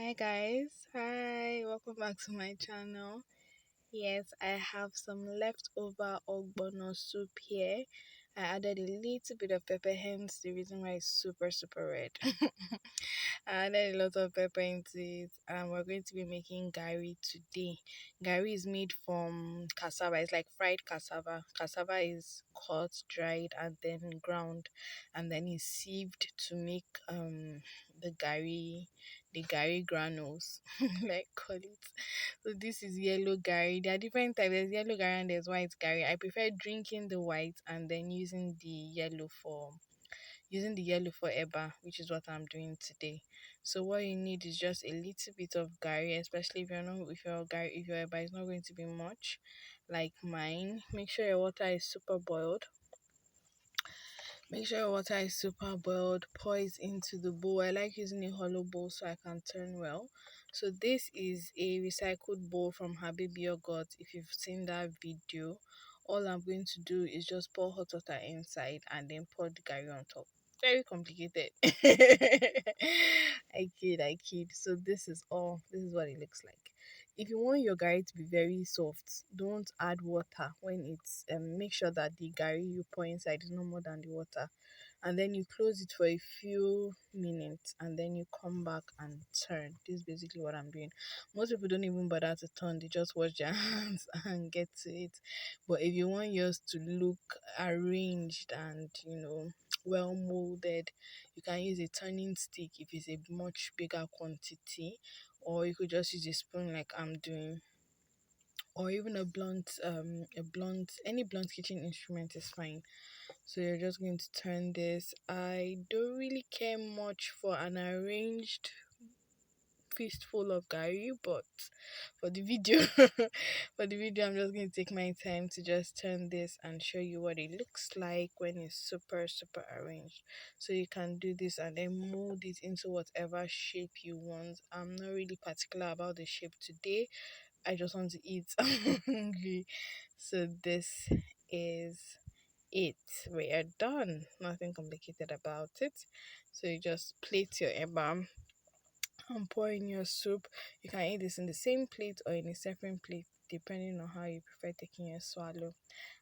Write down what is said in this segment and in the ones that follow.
Hi guys, hi, welcome back to my channel. Yes, I have some leftover ogbono soup here. I added a little bit of pepper, hence the reason why it's super red. I added a lot of pepper into it, and we're going to be making Garri today. Garri is made from cassava. It's like fried cassava. Cassava is cut, dried, and then ground, and then is sieved to make the Garri granules, like call it. So this is yellow Garri. There are different types. There's yellow Garri and there's white Garri. I prefer drinking the white and then using the yellow for eba, which is what I'm doing today. So what you need is just a little bit of Garri, especially if your eba is not going to be much, like mine. Make sure your water is super boiled. Make sure your water is super boiled. Pour it into the bowl. I like using a hollow bowl so I can turn well. So this is a recycled bowl from Habibi Yogurt. If you've seen that video, all I'm going to do is just pour hot water inside and then pour the Garri on top. Very complicated. I kid. So this is all. This is what it looks like. If you want your Garri to be very soft, don't add water when it's make sure that the Garri you pour inside is no more than the water, and then you close it for a few minutes and then you come back and turn. This is basically what I'm doing. Most people don't even bother to turn, they just wash their hands and get to it. But if you want yours to look arranged and well molded, you can use a turning stick if it's a much bigger quantity, or you could just use a spoon like I'm doing, or even any blunt kitchen instrument is fine. So you're just going to turn this. I don't really care much for an arranged fistful of Garri, but for the video I'm just going to take my time to just turn this and show you what it looks like when it's super arranged. So you can do this and then mold it into whatever shape you want. I'm not really particular about the shape today. I just want to eat. I'm hungry. So this is it. We are done. Nothing complicated about it. So you just plate your eba and pour in your soup. You can eat this in the same plate or in a separate plate, depending on how you prefer taking your swallow.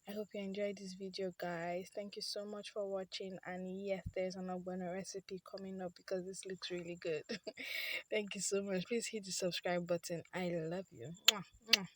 I hope you enjoyed this video, guys. Thank you so much for watching. And yes, there's an ogbono recipe coming up because this looks really good. Thank you so much. Please hit the subscribe button. I love you. Mwah, mwah.